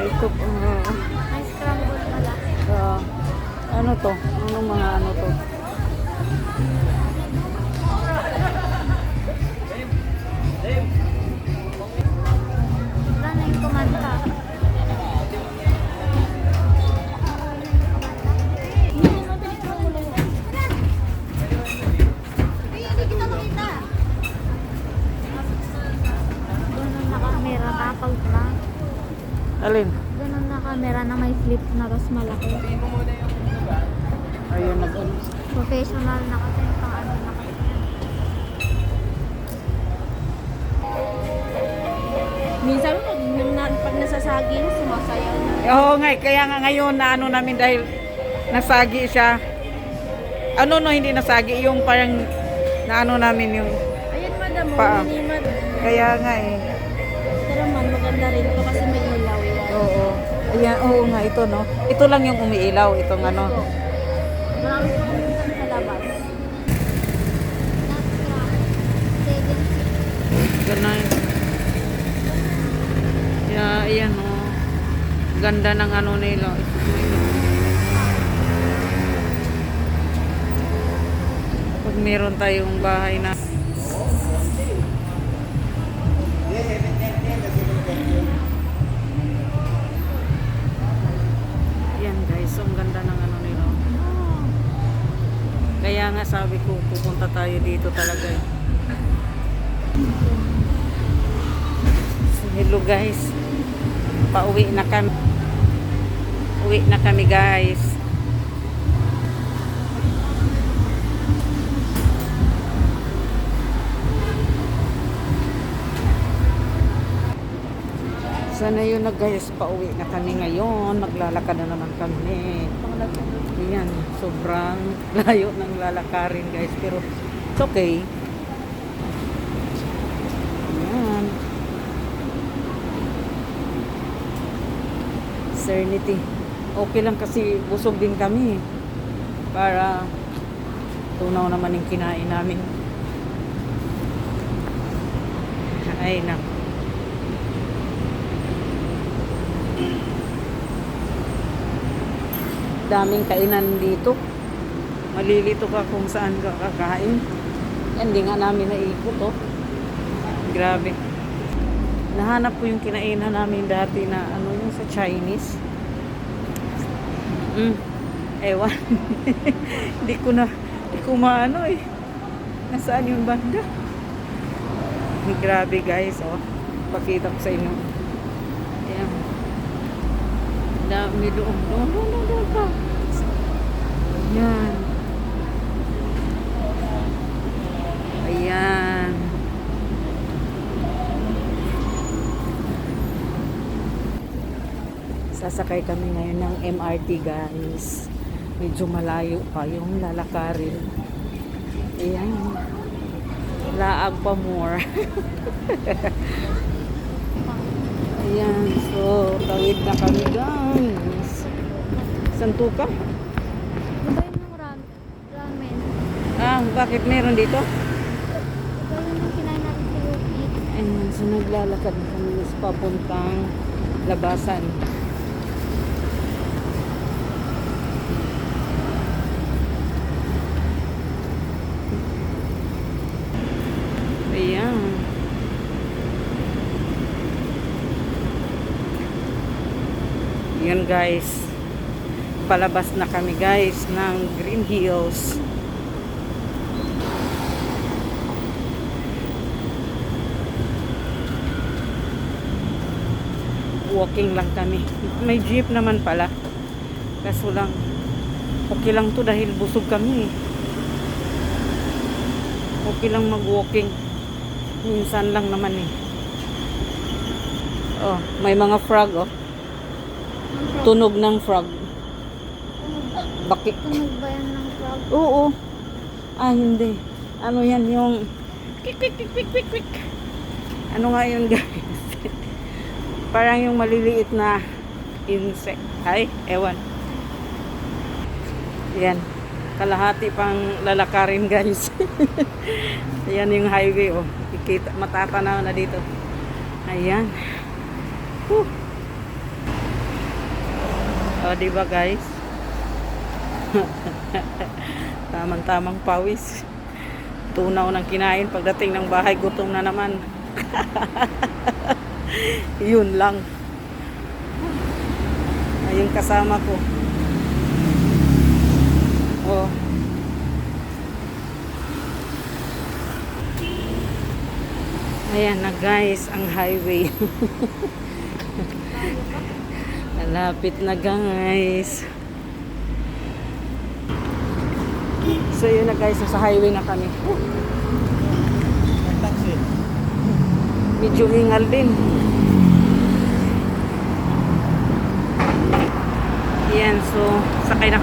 ito. May scramble pala. Ano to? Anong mga ano to? Wala na yung kumanta. Ganun na camera, tapos na. Alin? Ganun na camera na may flip na ras malaki. Ayun, nag-ano. Professional na kasi yung pang ano na kasi. Minsan pag nasasaging, sumasayaw na. Oo nga, kaya nga ngayon na ano namin dahil nasagi siya. Ano no, hindi nasagi, yung parang naano namin yung Ayun madam, paa. hinimad. Kaya nga eh. Pero man, maganda rin ito kasi may ilaw yan. Oo. Ayan, oo nga, ito no. Ito lang yung umiilaw, itong ano. Marami pa kami sa labas. Ganun. Kaya, ayan o. Ganda ng ano nila. Pag meron tayong bahay na yan guys, ang ganda ng ano nila. Kaya nga sabi ko, pupunta tayo dito talaga. So, hello guys. Pauwi na kami. Uwi na kami guys. Sana yun na guys, pauwi na kami ngayon. Maglalakad na naman kami. Ayan, sobrang layo ng lalakarin guys. Pero it's okay. Ayan. Serenity. Okay lang kasi busog din kami. Para tunaw naman yung kinain namin. Ay na. Daming kainan dito. Malilito ka kung saan ka kakain. Yan, di nga namin naikot, oh. Grabe. Nahanap ko yung kinainan namin dati na ano yung sa Chinese. Ewan. Hindi ko maano eh. Nasaan yung banda? Grabe guys, oh. Pakita ko sa inyo. Ayan. Dami doon. Doon pa. Ayan. Ayan. Sasakay kami ngayon ng MRT guys. Medyo malayo pa yung lalakarin. Ayan. Laag pa more. Ayan. So, tawid na kami guys. Santo ka? Iba yun yung ramen. Bakit meron dito? Iba yun yung kinain natin sa UP. Ayan. So, naglalakad kami sa papuntang labasan. Ayan. Yun guys. Palabas na kami guys ng Green Hills. Walking lang kami. May jeep naman pala. Kaso lang, okay lang to dahil busog kami. Okay lang mag-walking. Minsan lang naman eh. Oh, may mga frog oh. Tunog ng frog. Bakit? Tunog ba yan ng frog? Oo. Hindi. Ano yan yung kwik kwik kwik kwik kwik kwik. Ano nga yun guys? Parang yung maliliit na insect. Ay, ewan. Yan. Kalahati pang lalakarin guys. Yan yung highway oh. Ikita, matatanaw na dito. Ayan. O, di ba guys? Tamang-tamang pawis. Tunaw ng kinain. Pagdating ng bahay, gutom na naman. Yun lang. Ayun kasama ko. Oh. Ayan na guys, ang highway. Malapit na guys. So yun na guys, sa highway na kami. Taxi. Medyo hingal din. Yan, so sakay na